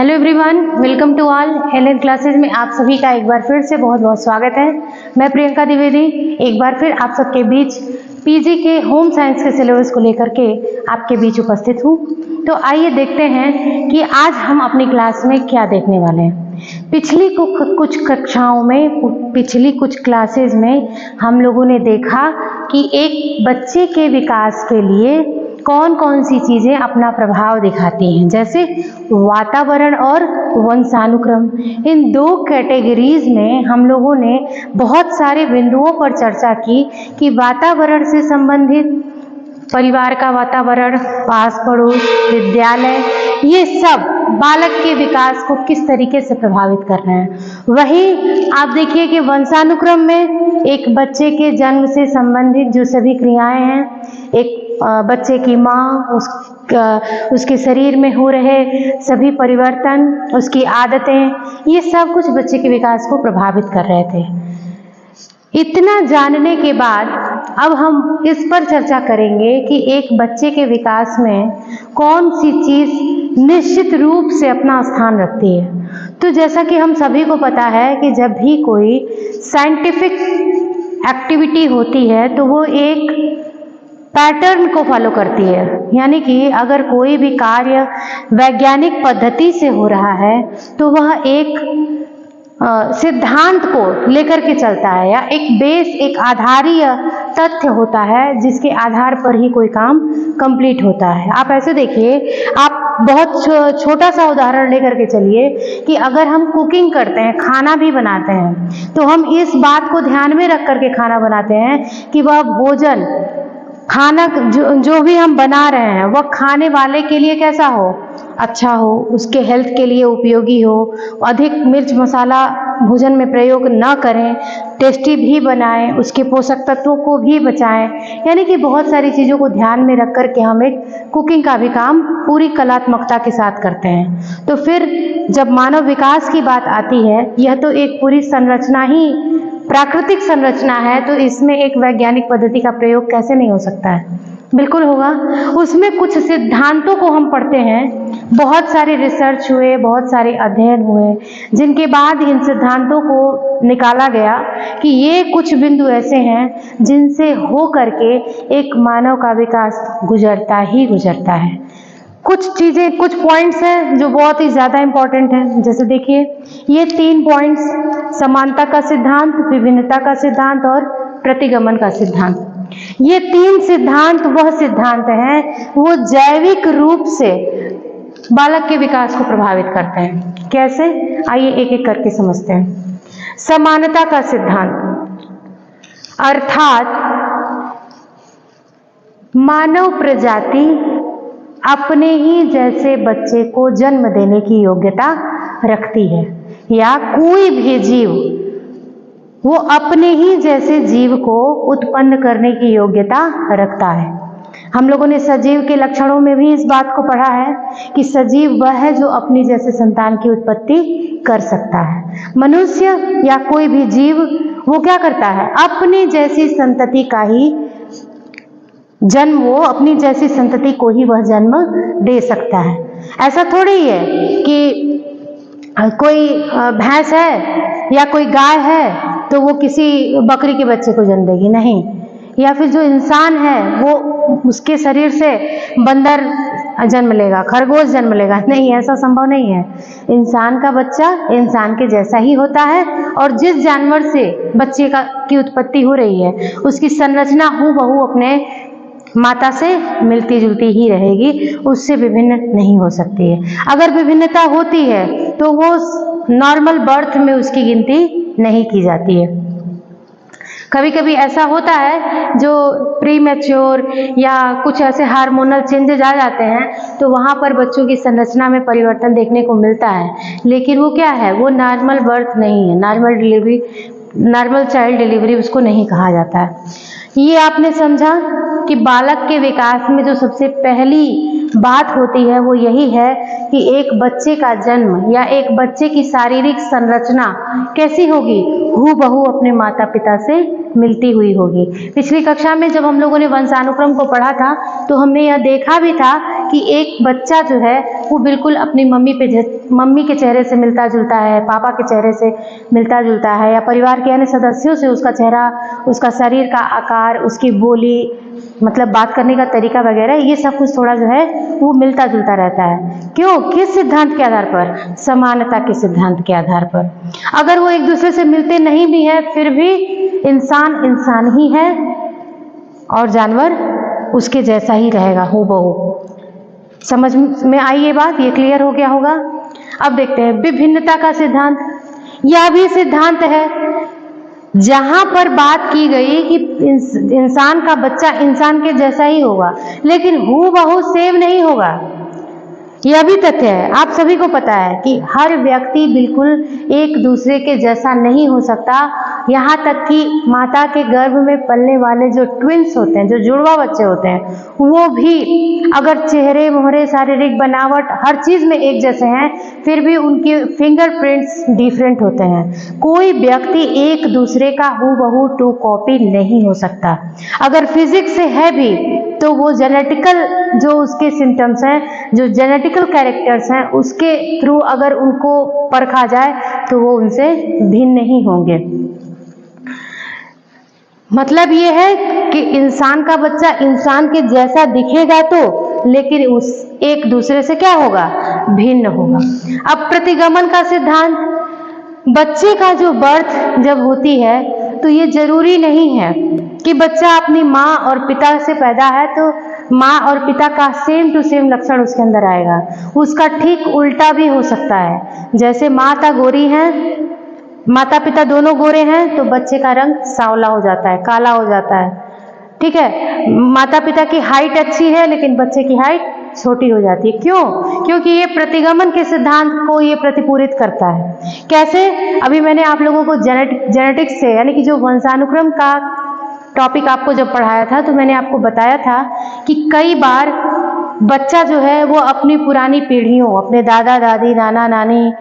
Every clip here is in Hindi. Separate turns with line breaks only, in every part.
Hello everyone, welcome to all LN classes में आप सभी का एक बार फिर से बहुत बहुत स्वागत है। मैं प्रियंका द्विवेदी एक बार फिर आप सबके बीच पीजी के होम साइंस के सिलेबस को लेकर के आपके बीच उपस्थित हूँ। तो आइए देखते हैं कि आज हम अपनी क्लास में क्या देखने वाले हैं। पिछली कुछ कक्षाओं में, पिछली कुछ क्लासेज में हम लोगों ने देखा कि एक बच्चे के विकास के लिए कौन कौन सी चीज़ें अपना प्रभाव दिखाती हैं, जैसे वातावरण और वंशानुक्रम। इन दो कैटेगरीज में हम लोगों ने बहुत सारे बिंदुओं पर चर्चा की कि वातावरण से संबंधित परिवार का वातावरण, पास पड़ोस, विद्यालय, ये सब बालक के विकास को किस तरीके से प्रभावित कर रहे हैं। वहीं आप देखिए कि वंशानुक्रम में एक बच्चे के जन्म से संबंधित जो सभी क्रियाएं हैं, एक बच्चे की माँ, उसके शरीर में हो रहे सभी परिवर्तन, उसकी आदतें, ये सब कुछ बच्चे के विकास को प्रभावित कर रहे थे। इतना जानने के बाद अब हम इस पर चर्चा करेंगे कि एक बच्चे के विकास में कौन सी चीज़ निश्चित रूप से अपना स्थान रखती है। तो जैसा कि हम सभी को पता है कि जब भी कोई साइंटिफिक एक्टिविटी होती है तो वो एक पैटर्न को फॉलो करती है, यानी कि अगर कोई भी कार्य वैज्ञानिक पद्धति से हो रहा है तो वह एक सिद्धांत को लेकर के चलता है, या एक बेस, एक आधारीय तथ्य होता है जिसके आधार पर ही कोई काम कंप्लीट होता है। आप ऐसे देखिए, आप बहुत छोटा सा उदाहरण लेकर के चलिए कि अगर हम कुकिंग करते हैं, खाना भी बनाते हैं, तो हम इस बात को ध्यान में रख करके खाना बनाते हैं कि वह भोजन, खाना जो भी हम बना रहे हैं वह खाने वाले के लिए कैसा हो, अच्छा हो, उसके हेल्थ के लिए उपयोगी हो, अधिक मिर्च मसाला भोजन में प्रयोग न करें, टेस्टी भी बनाएं, उसके पोषक तत्वों को भी बचाएं। यानी कि बहुत सारी चीज़ों को ध्यान में रख कर के हम एक कुकिंग का भी काम पूरी कलात्मकता के साथ करते हैं। तो फिर जब मानव विकास की बात आती है, यह तो एक पूरी संरचना ही प्राकृतिक संरचना है, तो इसमें एक वैज्ञानिक पद्धति का प्रयोग कैसे नहीं हो सकता है? बिल्कुल होगा। उसमें कुछ सिद्धांतों को हम पढ़ते हैं, बहुत सारे रिसर्च हुए, बहुत सारे अध्ययन हुए, जिनके बाद इन सिद्धांतों को निकाला गया कि ये कुछ बिंदु ऐसे हैं जिनसे हो करके एक मानव का विकास गुजरता ही गुजरता है। कुछ चीज़ें, कुछ पॉइंट्स हैं जो बहुत ही ज़्यादा इम्पॉर्टेंट हैं। जैसे देखिए, ये 3 पॉइंट्स, समानता का सिद्धांत, विभिन्नता का सिद्धांत और प्रतिगमन का सिद्धांत। ये 3 सिद्धांत वह सिद्धांत हैं वो जैविक रूप से बालक के विकास को प्रभावित करते हैं। कैसे? आइए एक एक करके समझते हैं। समानता का सिद्धांत अर्थात मानव प्रजाति अपने ही जैसे बच्चे को जन्म देने की योग्यता रखती है, या कोई भी जीव वो अपने ही जैसे जीव को उत्पन्न करने की योग्यता रखता है। हम लोगों ने सजीव के लक्षणों में भी इस बात को पढ़ा है कि सजीव वह है जो अपनी जैसे संतान की उत्पत्ति कर सकता है। मनुष्य या कोई भी जीव वो क्या करता है? अपनी जैसी संतति का ही जन्म, वो अपनी जैसी संतति को ही वह जन्म दे सकता है। ऐसा थोड़ी है कि कोई भैंस है या कोई गाय है तो वो किसी बकरी के बच्चे को जन्म देगी, नहीं। या फिर जो इंसान है वो उसके शरीर से बंदर जन्म लेगा, खरगोश जन्म लेगा, नहीं, ऐसा संभव नहीं है। इंसान का बच्चा इंसान के जैसा ही होता है, और जिस जानवर से बच्चे की उत्पत्ति हो रही है उसकी संरचना हूबहू अपने माता से मिलती जुलती ही रहेगी, उससे विभिन्न नहीं हो सकती है। अगर विभिन्नता होती है तो वो नॉर्मल बर्थ में उसकी गिनती नहीं की जाती है। कभी कभी ऐसा होता है जो प्री मैच्योर या कुछ ऐसे हार्मोनल चेंजेज आ जाते हैं तो वहाँ पर बच्चों की संरचना में परिवर्तन देखने को मिलता है, लेकिन वो क्या है? वो नॉर्मल बर्थ नहीं है, normal delivery, normal child delivery उसको नहीं कहा जाता है। ये आपने समझा कि बालक के विकास में जो सबसे पहली बात होती है वो यही है कि एक बच्चे का जन्म या एक बच्चे की शारीरिक संरचना कैसी होगी? हूबहू अपने माता पिता से मिलती हुई होगी। पिछली कक्षा में जब हम लोगों ने वंशानुक्रम को पढ़ा था तो हमने यह देखा भी था कि एक बच्चा जो है वो बिल्कुल अपनी मम्मी के चेहरे से मिलता जुलता है, पापा के चेहरे से मिलता जुलता है, या परिवार के अन्य सदस्यों से उसका चेहरा, उसका शरीर का आकार, उसकी बोली, मतलब बात करने का तरीका वगैरह, ये सब कुछ थोड़ा जो है वो मिलता जुलता रहता है। क्यों? किस सिद्धांत के आधार पर? समानता के सिद्धांत के आधार पर। अगर वो एक दूसरे से मिलते नहीं भी हैं, फिर भी इंसान इंसान ही है और जानवर उसके जैसा ही रहेगा, हूबहू। समझ में आई ये बात? ये क्लियर हो गया होगा। अब देखते हैं विभिन्नता का सिद्धांत। यह भी सिद्धांत है जहां पर बात की गई कि इंसान का बच्चा इंसान के जैसा ही होगा, लेकिन हूबहू सेम नहीं होगा। यह भी तथ्य है, आप सभी को पता है कि हर व्यक्ति बिल्कुल एक दूसरे के जैसा नहीं हो सकता। यहाँ तक कि माता के गर्भ में पलने वाले जो ट्विंस होते हैं, जो जुड़वा बच्चे होते हैं, वो भी अगर चेहरे मोहरे, शारीरिक बनावट, हर चीज में एक जैसे हैं, फिर भी उनके फिंगरप्रिंट्स डिफरेंट होते हैं। कोई व्यक्ति एक दूसरे का हूबहू टू कॉपी नहीं हो सकता। अगर फिजिक्स से है भी तो वो जेनेटिकल जो उसके सिम्टम्स हैं, जो जेनेटिकल कैरेक्टर्स हैं, उसके थ्रू अगर उनको परखा जाए तो वो उनसे भिन्न नहीं होंगे। मतलब ये है कि इंसान का बच्चा इंसान के जैसा दिखेगा तो, लेकिन उस एक दूसरे से क्या होगा? भिन्न होगा। अब प्रतिगमन का सिद्धांत। बच्चे का जो बर्थ जब होती है तो ये जरूरी नहीं है कि बच्चा अपनी माँ और पिता से पैदा है तो माँ और पिता का सेम टू सेम लक्षण उसके अंदर आएगा। उसका ठीक उल्टा भी हो सकता है। जैसे माता गोरी है, माता पिता दोनों गोरे हैं, तो बच्चे का रंग सांवला हो जाता है, काला हो जाता है। ठीक है। माता पिता की हाइट अच्छी है लेकिन बच्चे की हाइट छोटी हो जाती है। क्यों? क्योंकि ये प्रतिगमन के सिद्धांत को ये प्रतिपूरित करता है। कैसे? अभी मैंने आप लोगों को जेनेटिक्स से, यानी कि जो वंशानुक्रम का टॉपिक आपको जब पढ़ाया था, तो मैंने आपको बताया था कि कई बार बच्चा जो है वो अपनी पुरानी पीढ़ियों, अपने दादा दादी, नाना नानी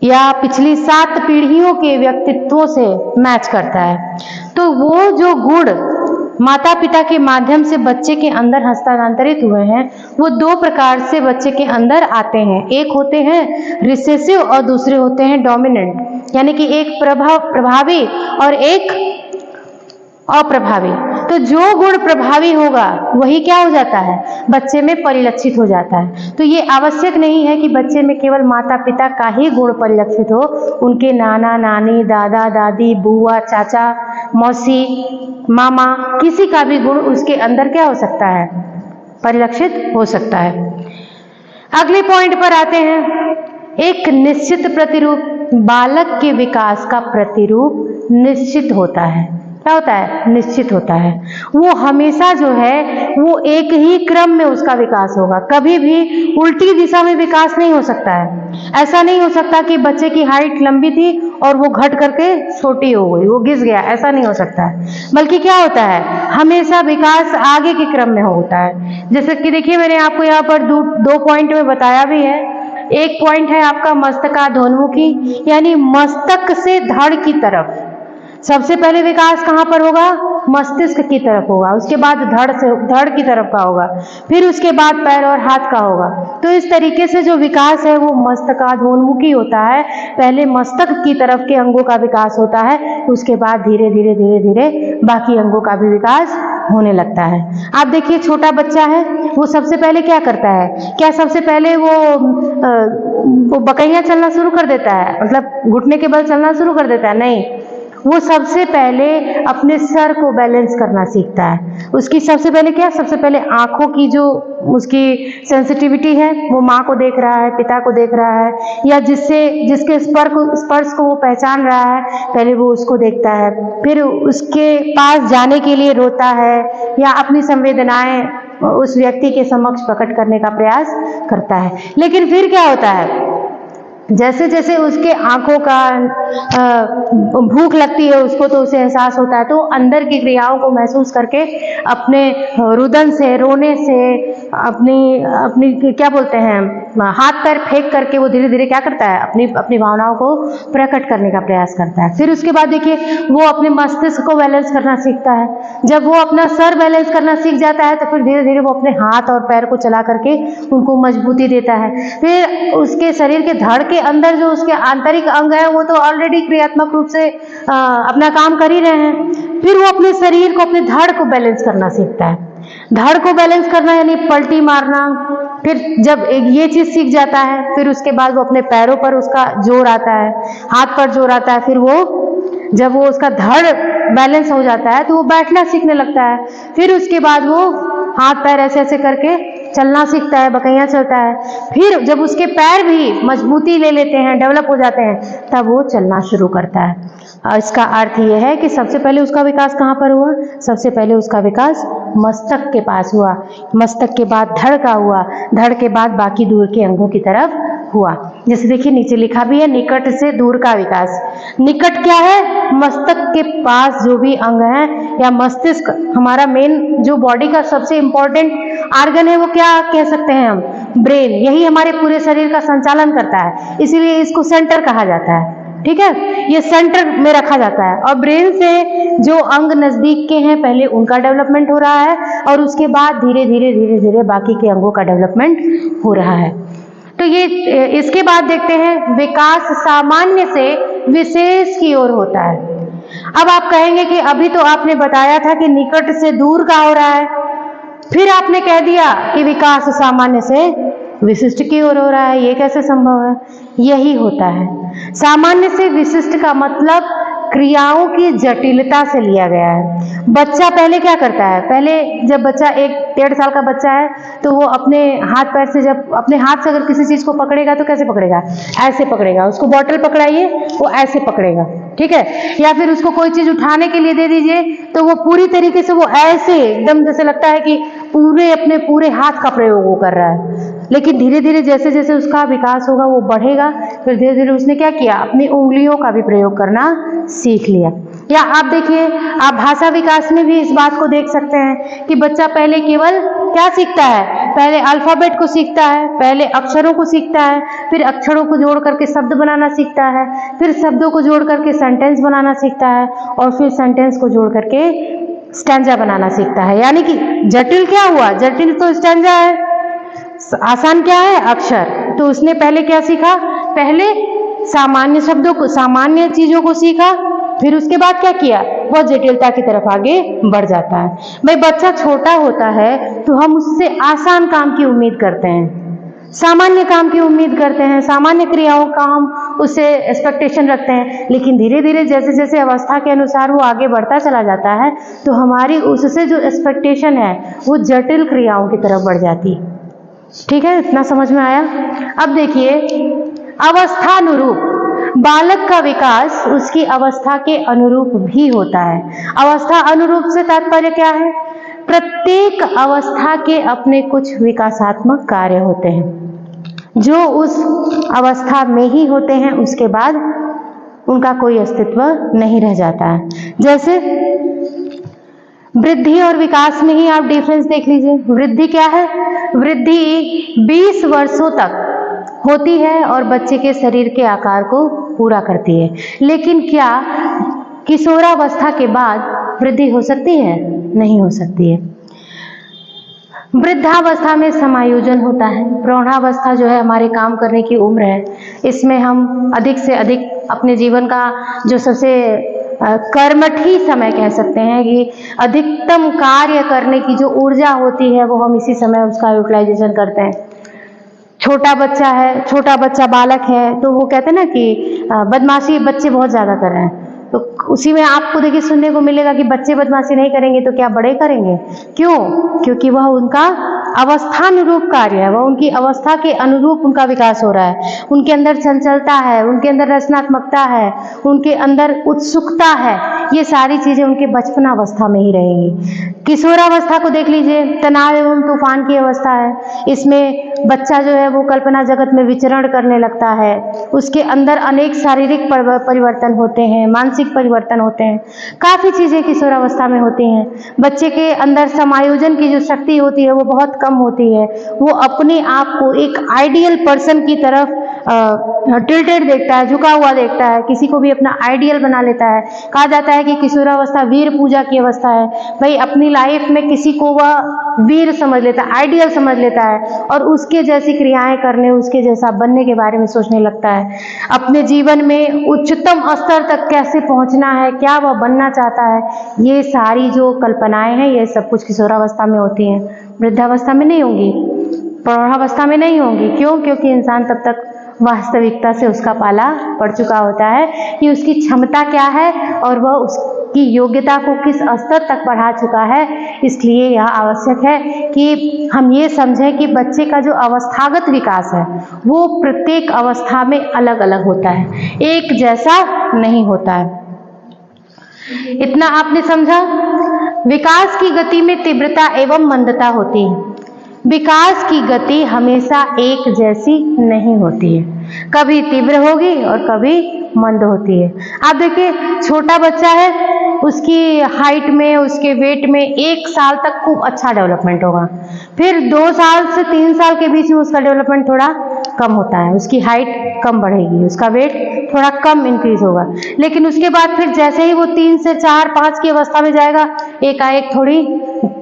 या पिछली 7 पीढ़ियों के व्यक्तित्वों से मैच करता है। तो वो जो गुण माता पिता के माध्यम से बच्चे के अंदर हस्तांतरित हुए हैं, वो 2 प्रकार से बच्चे के अंदर आते हैं। एक होते हैं रिसेसिव और दूसरे होते हैं डोमिनेंट, यानी कि एक प्रभावी और एक अप्रभावी। तो जो गुण प्रभावी होगा वही क्या हो जाता है? बच्चे में परिलक्षित हो जाता है। तो ये आवश्यक नहीं है कि बच्चे में केवल माता पिता का ही गुण परिलक्षित हो, उनके नाना नानी, दादा दादी, बुआ, चाचा, मौसी, मामा, किसी का भी गुण उसके अंदर क्या हो सकता है? परिलक्षित हो सकता है। अगले पॉइंट पर आते हैं। एक निश्चित प्रतिरूप। बालक के विकास का प्रतिरूप निश्चित होता है। क्या होता है? निश्चित होता है। वो हमेशा जो है वो एक ही क्रम में उसका विकास होगा, कभी भी उल्टी दिशा में विकास नहीं हो सकता है। ऐसा नहीं हो सकता कि बच्चे की हाइट लंबी थी और वो घट करके छोटी हो गई, वो गिर गया, ऐसा नहीं हो सकता है। बल्कि क्या होता है? हमेशा विकास आगे के क्रम में होता है। जैसे कि देखिए, मैंने आपको यहाँ पर 2 पॉइंट में बताया भी है। एक पॉइंट है आपका मस्तकाधोन्मुखी, यानी मस्तक से धड़ की तरफ। सबसे पहले विकास कहाँ पर होगा? मस्तिष्क की तरफ होगा, उसके बाद धड़ की तरफ का होगा, फिर उसके बाद पैर और हाथ का होगा। तो इस तरीके से जो विकास है वो मस्तकाधोन्मुखी होता है। पहले मस्तक की तरफ के अंगों का विकास होता है, उसके बाद धीरे धीरे धीरे धीरे बाकी अंगों का भी विकास होने लगता है। आप देखिए, छोटा बच्चा है, वो सबसे पहले क्या करता है? क्या सबसे पहले वो बकैया चलना शुरू कर देता है, मतलब घुटने के बल चलना शुरू कर देता है? नहीं, वो सबसे पहले अपने सर को बैलेंस करना सीखता है। उसकी सबसे पहले क्या? सबसे पहले आंखों की जो उसकी सेंसिटिविटी है, वो माँ को देख रहा है, पिता को देख रहा है, या जिसके स्पर्श को वो पहचान रहा है, पहले वो उसको देखता है, फिर उसके पास जाने के लिए रोता है या अपनी संवेदनाएं उस व्यक्ति के समक्ष प्रकट करने का प्रयास करता है। लेकिन फिर क्या होता है? जैसे जैसे उसके आंखों का भूख लगती है उसको, तो उसे एहसास होता है, तो अंदर की क्रियाओं को महसूस करके अपने रुदन से, रोने से, अपनी अपनी क्या बोलते हैं, हाथ पैर फेंक करके वो धीरे धीरे क्या करता है, अपनी अपनी भावनाओं को प्रकट करने का प्रयास करता है। फिर उसके बाद देखिए वो अपने मस्तिष्क को बैलेंस करना सीखता है। जब वो अपना सर बैलेंस करना सीख जाता है तो फिर धीरे धीरे वो अपने हाथ और पैर को चला करके उनको मजबूती देता है। फिर उसके शरीर के धड़ के अंदर जो उसके आंतरिक अंग है वो तो ऑलरेडी क्रियात्मक रूप से अपना काम कर ही रहे हैं। फिर वो अपने शरीर को, अपने धड़ को बैलेंस करना सीखता है। धड़ को बैलेंस करना यानी पलटी मारना। फिर जब ये चीज सीख जाता है फिर उसके बाद वो अपने पैरों पर उसका जोर आता है, हाथ पर जोर आता है। फिर वो जब वो उसका धड़ बैलेंस हो जाता है तो वो बैठना सीखने लगता है। फिर उसके बाद वो हाथ पैर ऐसे ऐसे करके चलना सीखता है, बकैया चलता है। फिर जब उसके पैर भी मजबूती ले लेते हैं, डेवलप हो जाते हैं, तब वो चलना शुरू करता है। इसका अर्थ ये है कि सबसे पहले उसका विकास कहाँ पर हुआ? सबसे पहले उसका विकास मस्तक के पास हुआ, मस्तक के बाद धड़ का हुआ, धड़ के बाद बाकी दूर के अंगों की तरफ हुआ। जैसे देखिए नीचे लिखा भी है, निकट से दूर का विकास। निकट क्या है? मस्तक के पास जो भी अंग है या मस्तिष्क, हमारा मेन जो बॉडी का सबसे इंपॉर्टेंट आर्गन है, वो क्या कह सकते हैं हम? ब्रेन। यही हमारे पूरे शरीर का संचालन करता है, इसीलिए इसको सेंटर कहा जाता है। ठीक है, ये सेंटर में रखा जाता है। और ब्रेन से जो अंग नजदीक के हैं पहले उनका डेवलपमेंट हो रहा है और उसके बाद धीरे धीरे बाकी के अंगों का डेवलपमेंट हो रहा है। तो ये इसके बाद देखते हैं विकास सामान्य से विशेष की ओर होता है। अब आप कहेंगे कि अभी तो आपने बताया था कि निकट से दूर का हो रहा है, फिर आपने कह दिया कि विकास सामान्य से विशिष्ट की ओर हो रहा है, ये कैसे संभव है? यही होता है। सामान्य से विशिष्ट का मतलब क्रियाओं की जटिलता से लिया गया है। बच्चा पहले क्या करता है? पहले जब बच्चा 1-1.5 साल का बच्चा है तो वो अपने हाथ पैर से, जब अपने हाथ से अगर किसी चीज को पकड़ेगा तो कैसे पकड़ेगा? ऐसे पकड़ेगा। उसको बॉटल पकड़ाइए वो ऐसे पकड़ेगा, ठीक है? या फिर उसको कोई चीज उठाने के लिए दे दीजिए तो वो पूरी तरीके से वो ऐसे एकदम जैसे लगता है कि अपने पूरे हाथ का प्रयोग वो कर रहा है। लेकिन धीरे धीरे जैसे जैसे उसका विकास होगा वो बढ़ेगा, फिर धीरे धीरे उसने क्या किया? अपनी उंगलियों का भी प्रयोग करना सीख लिया। या आप देखिए, आप भाषा विकास में भी इस बात को देख सकते हैं कि बच्चा पहले केवल क्या सीखता है? पहले अल्फाबेट को सीखता है, पहले अक्षरों को सीखता है, फिर अक्षरों को जोड़ करके शब्द बनाना सीखता है, फिर शब्दों को जोड़ करके सेंटेंस बनाना सीखता है और फिर सेंटेंस को जोड़ करके स्टैंजा बनाना सीखता है। यानी कि जटिल क्या हुआ? जटिल तो स्टैंजा है, आसान क्या है? अक्षर। तो उसने पहले क्या सीखा? पहले सामान्य शब्दों को, सामान्य चीजों को सीखा, फिर उसके बाद क्या किया? वो जटिलता की तरफ आगे बढ़ जाता है। भाई बच्चा छोटा होता है तो हम उससे आसान काम की उम्मीद करते हैं, सामान्य काम की उम्मीद करते हैं, सामान्य क्रियाओं का हम उससे एक्सपेक्टेशन रखते हैं। लेकिन धीरे धीरे जैसे जैसे अवस्था के अनुसार वो आगे बढ़ता चला जाता है तो हमारी उससे जो एक्सपेक्टेशन है वो जटिल क्रियाओं की तरफ बढ़ जाती है। ठीक है, इतना समझ में आया? अब देखिए, अवस्थानुरूप बालक का विकास उसकी अवस्था के अनुरूप भी होता है। अवस्था अनुरूप से तात्पर्य क्या है? प्रत्येक अवस्था के अपने कुछ विकासात्मक कार्य होते हैं जो उस अवस्था में ही होते हैं, उसके बाद उनका कोई अस्तित्व नहीं रह जाता है। जैसे वृद्धि और विकास में ही आप डिफरेंस देख लीजिए। वृद्धि क्या है? वृद्धि 20 वर्षों तक होती है और बच्चे के शरीर के आकार को पूरा करती है। लेकिन क्या किशोरावस्था के बाद वृद्धि हो सकती है? नहीं हो सकती है। वृद्धावस्था में समायोजन होता है। प्रौढ़ावस्था जो है हमारे काम करने की उम्र है, इसमें हम अधिक से अधिक अपने जीवन का जो सबसे कर्मठी समय कह सकते हैं कि अधिकतम कार्य करने की जो ऊर्जा होती है वो हम इसी समय उसका यूटिलाइजेशन करते हैं। छोटा बच्चा है, छोटा बच्चा बालक है तो वो कहते हैं ना कि बदमाशी बच्चे बहुत ज़्यादा कर रहे हैं, तो उसी में आपको देखिए सुनने को मिलेगा कि बच्चे बदमाशी नहीं करेंगे तो क्या बड़े करेंगे? क्यों? क्योंकि वह उनका अवस्थानुरूप कार्य है, वह उनकी अवस्था के अनुरूप उनका विकास हो रहा है। उनके अंदर चंचलता है, उनके अंदर रचनात्मकता है, उनके अंदर उत्सुकता है, ये सारी चीजें उनके बचपनावस्था में ही रहेंगी। किशोरावस्था को देख लीजिए, तनाव एवं तूफान की अवस्था है। इसमें बच्चा जो है वो कल्पना जगत में विचरण करने लगता है, उसके अंदर अनेक शारीरिक परिवर्तन होते हैं, मानसिक परिवर्तन होते हैं, काफ़ी चीज़ें किशोरावस्था में होती हैं। बच्चे के अंदर समायोजन की जो शक्ति होती है वो बहुत कम होती है, वो अपने आप को एक आइडियल पर्सन की तरफ टिल्टेड देखता है, झुका हुआ देखता है, किसी को भी अपना आइडियल बना लेता है। कहा जाता है कि किशोरावस्था वीर पूजा की अवस्था है। भाई अपनी लाइफ में किसी को वह वीर समझ लेता है, आइडियल समझ लेता है और उसके जैसी क्रियाएं करने, उसके जैसा बनने के बारे में सोचने लगता है। अपने जीवन में उच्चतम स्तर तक कैसे पहुंचना है, क्या वह बनना चाहता है, ये सारी जो कल्पनाएं हैं ये सब कुछ किशोरावस्था में होती हैं। वृद्धावस्था में नहीं होंगी, प्रौढ़ावस्था में नहीं होंगी। क्यों? क्योंकि इंसान तब तक वास्तविकता से उसका पाला पड़ चुका होता है कि उसकी क्षमता क्या है और वह उसकी योग्यता को किस स्तर तक बढ़ा चुका है। इसलिए यह आवश्यक है कि हम ये समझें कि बच्चे का जो अवस्थागत विकास है वो प्रत्येक अवस्था में अलग अलग होता है, एक जैसा नहीं होता है। इतना आपने समझा? विकास की गति में तीव्रता एवं मंदता होती है। विकास की गति हमेशा एक जैसी नहीं होती है, कभी तीव्र होगी और कभी मंद होती है। आप देखिए, छोटा बच्चा है, उसकी हाइट में, उसके वेट में 1 साल तक खूब अच्छा डेवलपमेंट होगा, फिर 2 साल से 3 साल के बीच में उसका डेवलपमेंट थोड़ा कम होता है, उसकी हाइट कम बढ़ेगी, उसका वेट थोड़ा कम इंक्रीज होगा। लेकिन उसके बाद फिर जैसे ही वो 3 से 4, 5 की अवस्था में जाएगा, एकाएक थोड़ी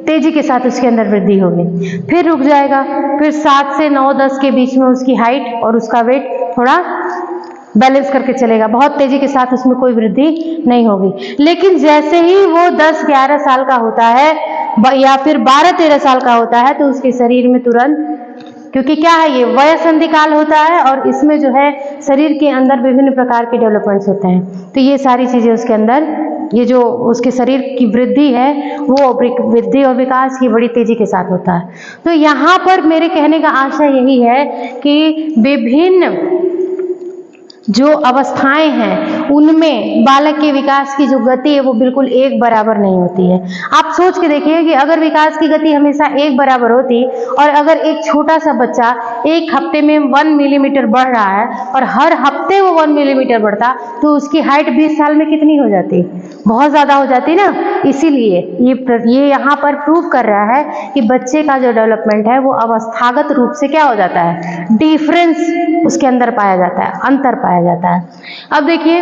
तेजी के साथ उसके अंदर वृद्धि होगी, फिर रुक जाएगा, फिर 7 से 9, 10 के बीच में उसकी हाइट और उसका वेट थोड़ा बैलेंस करके चलेगा, बहुत तेजी के साथ उसमें कोई वृद्धि नहीं होगी। लेकिन जैसे ही वो 10-11 साल का होता है या फिर 12-13 साल का होता है तो उसके शरीर में तुरंत, क्योंकि क्या है, ये वयस्क काल होता है और इसमें जो है शरीर के अंदर विभिन्न प्रकार के डेवलपमेंट्स होते हैं, तो ये सारी चीजें उसके अंदर, ये जो उसके शरीर की वृद्धि है वो वृद्धि और विकास की बड़ी तेजी के साथ होता है। तो यहाँ पर मेरे कहने का आशय यही है कि विभिन्न जो अवस्थाएं हैं उनमें बालक के विकास की जो गति है वो बिल्कुल एक बराबर नहीं होती है। आप सोच के देखिए कि अगर विकास की गति हमेशा एक बराबर होती और अगर एक छोटा सा बच्चा 1 हफ्ते में 1 मिलीमीटर बढ़ रहा है और हर हफ्ते वो 1 मिलीमीटर बढ़ता तो उसकी हाइट 20 साल में कितनी हो जाती? बहुत ज़्यादा हो जाती ना। इसीलिए ये यहाँ पर प्रूव कर रहा है कि बच्चे का जो डेवलपमेंट है वो अवस्थागत रूप से क्या हो जाता है, डिफरेंस उसके अंदर पाया जाता है, अंतर पाया जाता है। अब देखिए,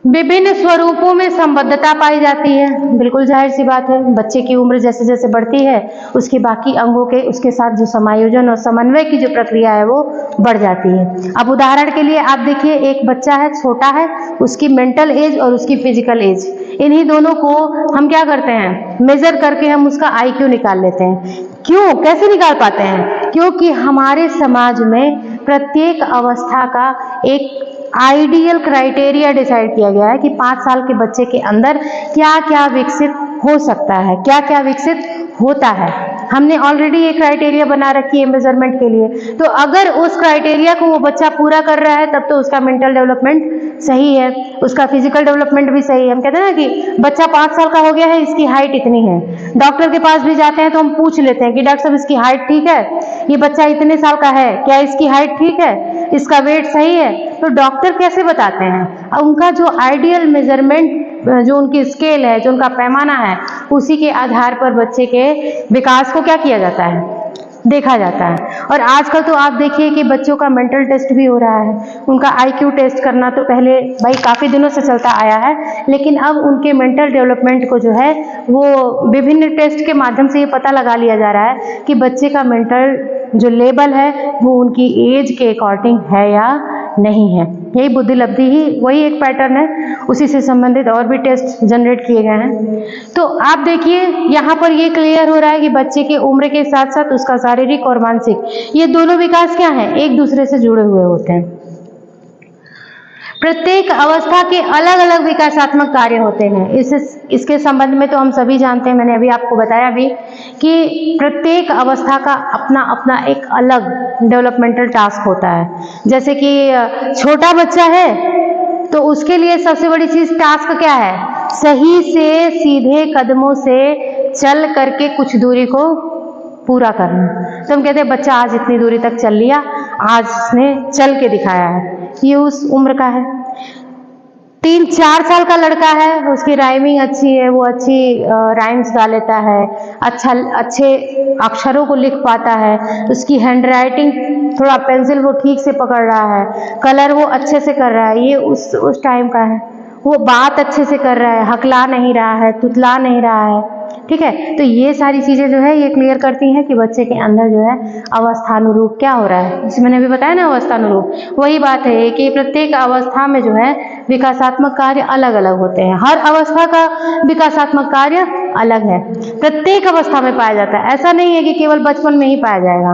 विभिन्न स्वरूपों में संबद्धता पाई जाती है। बिल्कुल जाहिर सी बात है, बच्चे की उम्र जैसे जैसे बढ़ती है उसके बाकी अंगों के उसके साथ जो समायोजन और समन्वय की जो प्रक्रिया है वो बढ़ जाती है। अब उदाहरण के लिए आप देखिए, एक बच्चा है, छोटा है, उसकी मेंटल एज और उसकी फिजिकल एज, इन्हीं दोनों को हम क्या करते हैं, मेजर करके हम उसका IQ निकाल लेते हैं। क्यों, कैसे निकाल पाते हैं? क्योंकि हमारे समाज में प्रत्येक अवस्था का एक आइडियल क्राइटेरिया डिसाइड किया गया है कि 5 साल के बच्चे के अंदर क्या क्या विकसित हो सकता है, क्या क्या विकसित होता है। हमने ऑलरेडी एक क्राइटेरिया बना रखी है मेजरमेंट के लिए, तो अगर उस क्राइटेरिया को वो बच्चा पूरा कर रहा है तब तो उसका मेंटल डेवलपमेंट सही है, उसका फिजिकल डेवलपमेंट भी सही है। हम कहते हैं ना कि बच्चा 5 साल का हो गया है, इसकी हाइट इतनी है, डॉक्टर के पास भी जाते हैं तो हम पूछ लेते हैं कि डॉक्टर साहब इसकी हाइट ठीक है, ये बच्चा इतने साल का है, क्या इसकी हाइट ठीक है, इसका वेट सही है? तो डॉक्टर कैसे बताते हैं? उनका जो आइडियल मेजरमेंट, जो उनकी स्केल है, जो उनका पैमाना है, उसी के आधार पर बच्चे के विकास को क्या किया जाता है, देखा जाता है। और आजकल तो आप देखिए कि बच्चों का मेंटल टेस्ट भी हो रहा है, उनका IQ टेस्ट करना तो पहले भाई काफ़ी दिनों से चलता आया है, लेकिन अब उनके मेंटल डेवलपमेंट को जो है वो विभिन्न टेस्ट के माध्यम से ये पता लगा लिया जा रहा है कि बच्चे का मेंटल जो लेवल है वो उनकी एज के अकॉर्डिंग है या नहीं है। यही बुद्धि लब्धि ही वही एक पैटर्न है, उसी से संबंधित और भी टेस्ट जनरेट किए गए हैं। तो आप देखिए, यहाँ पर ये क्लियर हो रहा है कि बच्चे के उम्र के साथ साथ उसका शारीरिक और मानसिक, ये दोनों विकास क्या है, एक दूसरे से जुड़े हुए होते हैं। प्रत्येक अवस्था के अलग अलग विकासात्मक कार्य होते हैं। इसके संबंध में तो हम सभी जानते हैं, मैंने अभी आपको बताया भी कि प्रत्येक अवस्था का अपना अपना एक अलग डेवलपमेंटल टास्क होता है। जैसे कि छोटा बच्चा है तो उसके लिए सबसे बड़ी चीज टास्क क्या है, सही से सीधे कदमों से चल करके कुछ दूरी को पूरा करना। तो हम कहते हैं बच्चा आज इतनी दूरी तक चल लिया, आज उसने चल के दिखाया है, ये उस उम्र का है। 3-4 साल का लड़का है, उसकी राइमिंग अच्छी है, वो अच्छी राइम्स गा लेता है, अच्छे अक्षरों को लिख पाता है, उसकी हैंड राइटिंग थोड़ा पेंसिल वो ठीक से पकड़ रहा है, कलर वो अच्छे से कर रहा है, ये उस टाइम का है। वो बात अच्छे से कर रहा है, हकला नहीं रहा है, तुतला नहीं रहा है, ठीक है। तो ये सारी चीजें जो है ये क्लियर करती हैं कि बच्चे के अंदर जो है अवस्थानुरूप क्या हो रहा है। जैसे मैंने अभी बताया ना अवस्थानुरूप, वही बात है कि प्रत्येक अवस्था में जो है विकासात्मक कार्य अलग अलग होते हैं। हर अवस्था का विकासात्मक कार्य अलग है, प्रत्येक अवस्था में पाया जाता है। ऐसा नहीं है कि केवल बचपन में ही पाया जाएगा,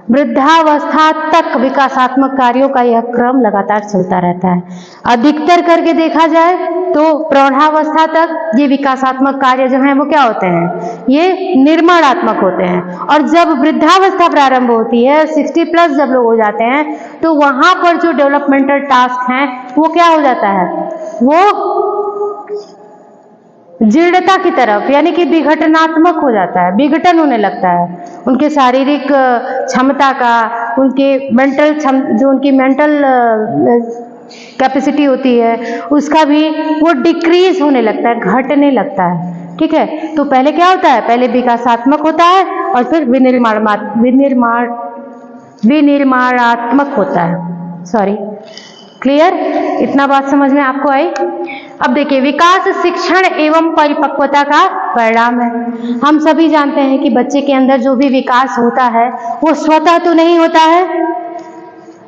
वृद्धावस्था तक विकासात्मक कार्यों का यह क्रम लगातार चलता रहता है। अधिकतर करके देखा जाए तो प्रौढ़ावस्था तक ये विकासात्मक कार्य जो हैं वो क्या होते हैं, ये निर्माणात्मक होते हैं। और जब वृद्धावस्था प्रारंभ होती है, 60+ जब लोग हो जाते हैं, तो वहां पर जो डेवलपमेंटल टास्क हैं वो क्या हो जाता है, वो जीर्णता की तरफ, यानी कि विघटनात्मक हो जाता है, विघटन होने लगता है। उनके शारीरिक क्षमता का, उनके मेंटल जो उनकी मेंटल कैपेसिटी होती है उसका भी वो डिक्रीज होने लगता है, घटने लगता है, ठीक है। तो पहले क्या होता है, पहले विकासात्मक होता है और फिर विनिर्माणात्मक होता है। सॉरी, क्लियर, इतना बात समझ में आपको आई। अब देखिए, विकास शिक्षण एवं परिपक्वता का परिणाम है। हम सभी जानते हैं कि बच्चे के अंदर जो भी विकास होता है वो स्वतः तो नहीं होता है,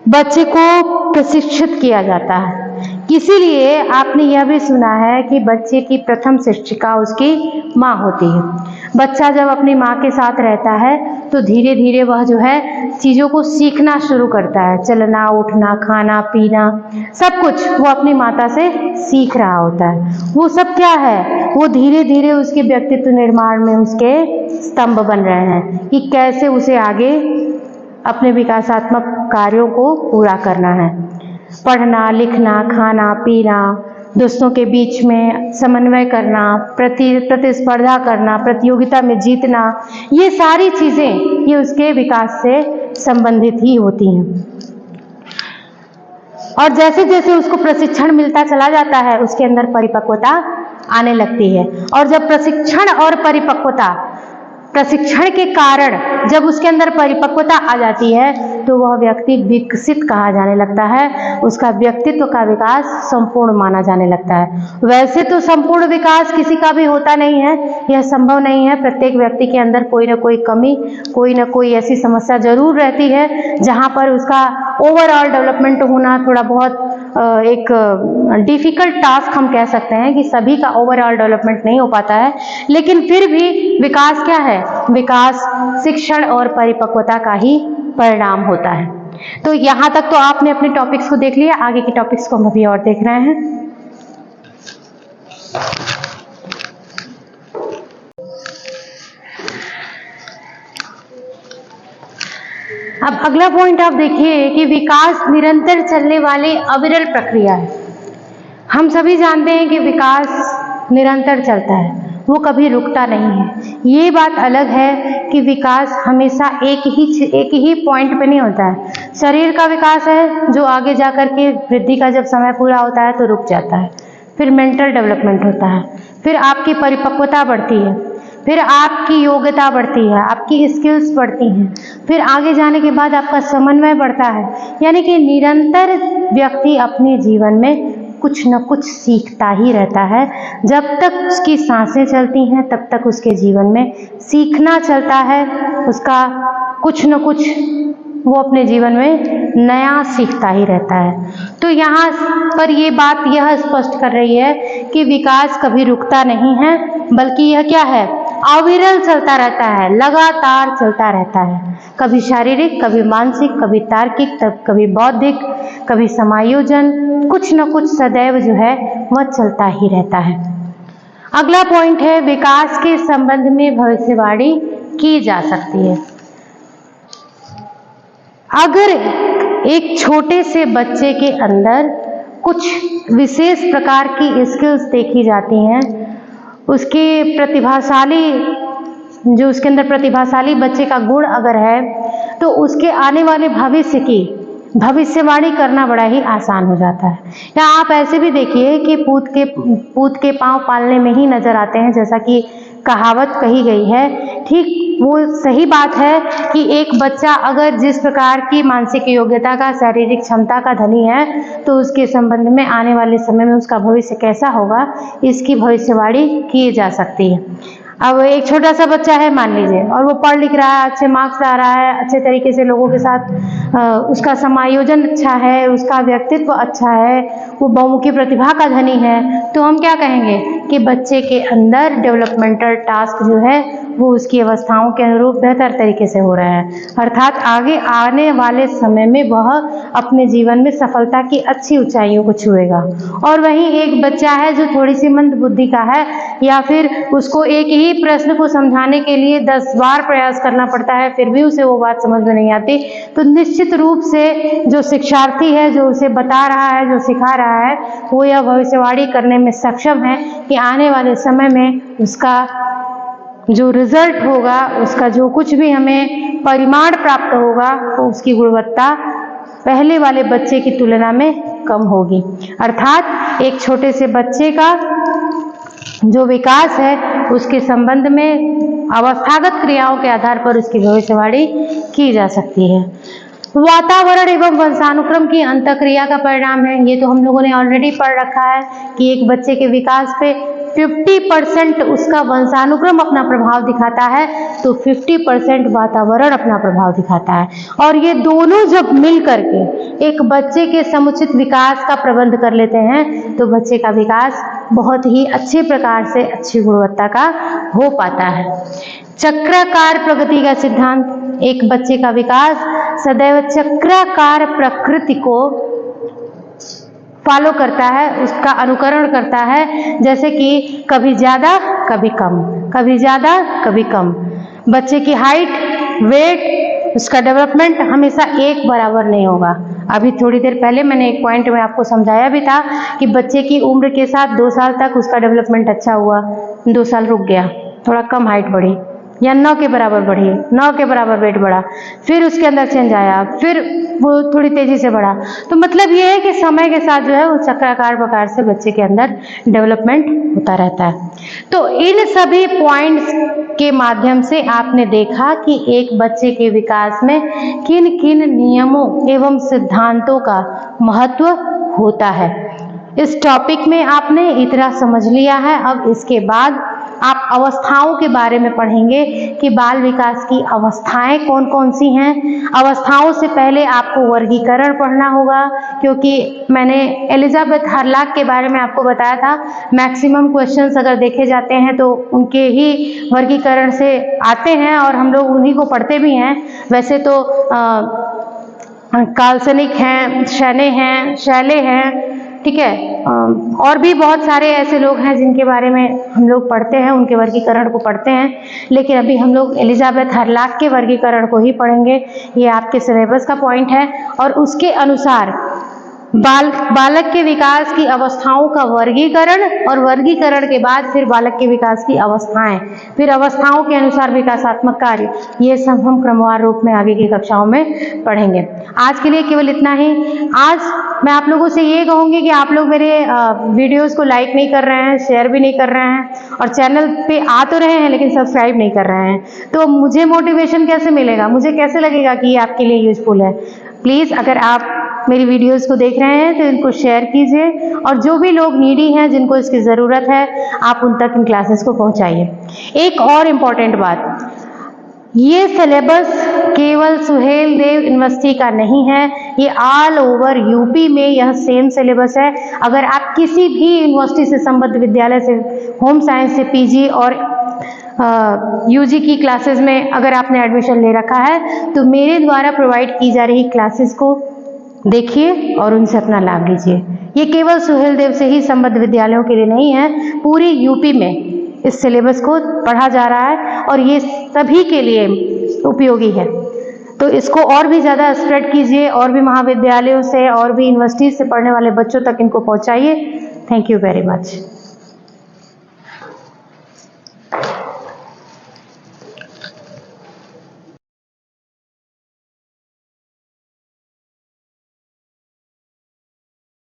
बच्चे को प्रशिक्षित किया जाता है। इसीलिए आपने यह भी सुना है कि बच्चे की प्रथम शिक्षिका उसकी माँ होती है। बच्चा जब अपनी माँ के साथ रहता है तो धीरे धीरे वह जो है चीज़ों को सीखना शुरू करता है, चलना, उठना, खाना, पीना, सब कुछ वो अपनी माता से सीख रहा होता है। वो सब क्या है, वो धीरे धीरे उसके व्यक्तित्व निर्माण में उसके स्तंभ बन रहे हैं कि कैसे उसे आगे अपने विकासात्मक कार्यों को पूरा करना है। पढ़ना, लिखना, खाना, पीना, दोस्तों के बीच में समन्वय करना, प्रतिस्पर्धा करना, प्रतियोगिता में जीतना, ये सारी चीज़ें ये उसके विकास से संबंधित ही होती हैं। और जैसे जैसे उसको प्रशिक्षण मिलता चला जाता है उसके अंदर परिपक्वता आने लगती है। और जब प्रशिक्षण और परिपक्वता, प्रशिक्षण के कारण जब उसके अंदर परिपक्वता आ जाती है तो वह व्यक्ति विकसित कहा जाने लगता है, उसका व्यक्तित्व का विकास संपूर्ण माना जाने लगता है। वैसे तो संपूर्ण विकास किसी का भी होता नहीं है, यह संभव नहीं है। प्रत्येक व्यक्ति के अंदर कोई ना कोई कमी, कोई ना कोई ऐसी समस्या जरूर रहती है जहाँ पर उसका ओवरऑल डेवलपमेंट होना थोड़ा बहुत एक डिफिकल्ट टास्क हम कह सकते हैं कि सभी का ओवरऑल डेवलपमेंट नहीं हो पाता है। लेकिन फिर भी विकास क्या है, विकास शिक्षण और परिपक्वता का ही परिणाम होता है। तो यहाँ तक तो आपने अपने टॉपिक्स को देख लिया, आगे के टॉपिक्स को हम अभी और देख रहे हैं। अब अगला पॉइंट आप देखिए कि विकास निरंतर चलने वाली अविरल प्रक्रिया है। हम सभी जानते हैं कि विकास निरंतर चलता है, वो कभी रुकता नहीं है। ये बात अलग है कि विकास हमेशा एक ही पॉइंट पे नहीं होता है। शरीर का विकास है जो आगे जाकर के वृद्धि का जब समय पूरा होता है तो रुक जाता है, फिर मेंटल डेवलपमेंट होता है, फिर आपकी परिपक्वता बढ़ती है, फिर आपकी योग्यता बढ़ती है, आपकी स्किल्स बढ़ती हैं, फिर आगे जाने के बाद आपका समन्वय बढ़ता है। यानी कि निरंतर व्यक्ति अपने जीवन में कुछ न कुछ सीखता ही रहता है। जब तक उसकी सांसें चलती हैं तब तक उसके जीवन में सीखना चलता है, उसका कुछ न कुछ वो अपने जीवन में नया सीखता ही रहता है। तो यहाँ पर ये बात यह स्पष्ट कर रही है कि विकास कभी रुकता नहीं है, बल्कि यह क्या है, अविरल चलता रहता है, लगातार चलता रहता है। कभी शारीरिक, कभी मानसिक, कभी तार्किक, तब कभी बौद्धिक, कभी समायोजन, कुछ न कुछ सदैव जो है वह चलता ही रहता है। अगला पॉइंट है, विकास के संबंध में भविष्यवाणी की जा सकती है। अगर एक छोटे से बच्चे के अंदर कुछ विशेष प्रकार की स्किल्स देखी जाती हैं, उसके उसके अंदर प्रतिभाशाली बच्चे का गुण अगर है, तो उसके आने वाले भविष्य की भविष्यवाणी करना बड़ा ही आसान हो जाता है। या आप ऐसे भी देखिए कि पूत के पांव पालने में ही नजर आते हैं, जैसा कि कहावत कही गई है। ठीक वो सही बात है कि एक बच्चा अगर जिस प्रकार की मानसिक योग्यता का, शारीरिक क्षमता का धनी है, तो उसके संबंध में आने वाले समय में उसका भविष्य कैसा होगा, इसकी भविष्यवाणी की जा सकती है। अब एक छोटा सा बच्चा है मान लीजिए, और वो पढ़ लिख रहा है, अच्छे मार्क्स ला रहा है, अच्छे तरीके से लोगों के साथ उसका समायोजन अच्छा है, उसका व्यक्तित्व अच्छा है, वो बहुमुखी प्रतिभा का धनी है, तो हम क्या कहेंगे कि बच्चे के अंदर डेवलपमेंटल टास्क जो है वो उसकी अवस्थाओं के अनुरूप बेहतर तरीके से हो रहे हैं, अर्थात आगे आने वाले समय में वह अपने जीवन में सफलता की अच्छी ऊंचाइयों को छुएगा। और वहीं एक बच्चा है जो थोड़ी सी मंद बुद्धि का है, या फिर उसको एक ही प्रश्न को समझाने के लिए 10 बार प्रयास करना पड़ता है, फिर भी उसे वो बात समझ में नहीं आती, तो निश्चित रूप से जो शिक्षार्थी है, जो उसे बता रहा है, जो सिखा रहा है, वो यह भविष्यवाणी करने में सक्षम है कि आने वाले समय में उसका जो रिजल्ट होगा, उसका जो कुछ भी हमें परिमाण प्राप्त होगा, तो उसकी गुणवत्ता पहले वाले बच्चे की तुलना में कम होगी। अर्थात एक छोटे से बच्चे का जो विकास है, उसके संबंध में अवस्थागत क्रियाओं के आधार पर उसकी भविष्यवाणी की जा सकती है। वातावरण एवं वंशानुक्रम की अंतःक्रिया का परिणाम है, ये तो हम लोगों ने ऑलरेडी पढ़ रखा है कि एक बच्चे के विकास पे 50% उसका वंशानुक्रम अपना प्रभाव दिखाता है, तो 50% वातावरण अपना प्रभाव दिखाता है। और ये दोनों जब मिल करके एक बच्चे के समुचित विकास का प्रबंध कर लेते हैं, तो बच्चे का विकास बहुत ही अच्छे प्रकार से अच्छी गुणवत्ता का हो पाता है। चक्राकार प्रगति का सिद्धांत, एक बच्चे का विकास सदैव चक्राकार प्रकृति को फॉलो करता है, उसका अनुकरण करता है, जैसे कि कभी ज्यादा कभी कम, कभी ज्यादा कभी कम। बच्चे की हाइट, वेट, उसका डेवलपमेंट हमेशा एक बराबर नहीं होगा। अभी थोड़ी देर पहले मैंने एक पॉइंट में आपको समझाया भी था कि बच्चे की उम्र के साथ 2 साल तक उसका डेवलपमेंट अच्छा हुआ, 2 साल रुक गया, थोड़ा कम हाइट बढ़ी, या 9 के बराबर बढ़ी, 9 के बराबर वेट बढ़ा, फिर उसके अंदर चेंज आया, फिर वो थोड़ी तेजी से बढ़ा। तो मतलब ये है कि समय के साथ जो है वो चक्राकार प्रकार से बच्चे के अंदर डेवलपमेंट होता रहता है। तो इन सभी पॉइंट्स के माध्यम से आपने देखा कि एक बच्चे के विकास में किन किन नियमों एवं सिद्धांतों का महत्व होता है। इस टॉपिक में आपने इतना समझ लिया है। अब इसके बाद आप अवस्थाओं के बारे में पढ़ेंगे कि बाल विकास की अवस्थाएं कौन कौन सी हैं। अवस्थाओं से पहले आपको वर्गीकरण पढ़ना होगा, क्योंकि मैंने एलिजाबेथ हरलाक के बारे में आपको बताया था। मैक्सिमम क्वेश्चंस अगर देखे जाते हैं तो उनके ही वर्गीकरण से आते हैं और हम लोग उन्हीं को पढ़ते भी हैं। वैसे तो काल्पनिक हैं, शनै हैं, शैले हैं, ठीक है, और भी बहुत सारे ऐसे लोग हैं जिनके बारे में हम लोग पढ़ते हैं, उनके वर्गीकरण को पढ़ते हैं। लेकिन अभी हम लोग एलिजाबेथ हरलाक के वर्गीकरण को ही पढ़ेंगे। ये आपके सिलेबस का पॉइंट है और उसके अनुसार बालक के विकास की अवस्थाओं का वर्गीकरण, और वर्गीकरण के बाद फिर बालक के विकास की अवस्थाएं, फिर अवस्थाओं के अनुसार विकासात्मक कार्य, ये सब हम क्रमवार रूप में आगे की कक्षाओं में पढ़ेंगे। आज के लिए केवल इतना ही। आज मैं आप लोगों से ये कहूंगी कि आप लोग मेरे वीडियोस को लाइक नहीं कर रहे हैं, शेयर भी नहीं कर रहे हैं, और चैनल पे आ तो रहे हैं लेकिन सब्सक्राइब नहीं कर रहे हैं, तो मुझे मोटिवेशन कैसे मिलेगा, मुझे कैसे लगेगा कि ये आपके लिए यूजफुल है। प्लीज़ अगर आप मेरी वीडियोस को देख रहे हैं तो इनको शेयर कीजिए, और जो भी लोग नीडी हैं, जिनको इसकी ज़रूरत है, आप उन तक इन क्लासेस को पहुंचाइए। एक और इम्पॉर्टेंट बात, ये सिलेबस केवल सुहेल देव यूनिवर्सिटी का नहीं है, ये ऑल ओवर यूपी में यह सेम सिलेबस है। अगर आप किसी भी यूनिवर्सिटी से संबद्ध विद्यालय से, होम साइंस से पीजी और यूजी की क्लासेस में अगर आपने एडमिशन ले रखा है, तो मेरे द्वारा प्रोवाइड की जा रही क्लासेस को देखिए और उनसे अपना लाभ लीजिए। ये केवल सुहेलदेव से ही संबद्ध विद्यालयों के लिए नहीं है, पूरी यूपी में इस सिलेबस को पढ़ा जा रहा है और ये सभी के लिए उपयोगी है। तो इसको और भी ज़्यादा स्प्रेड कीजिए, और भी महाविद्यालयों से और भी यूनिवर्सिटीज से पढ़ने वाले बच्चों तक इनको पहुंचाइए। Thank you very much.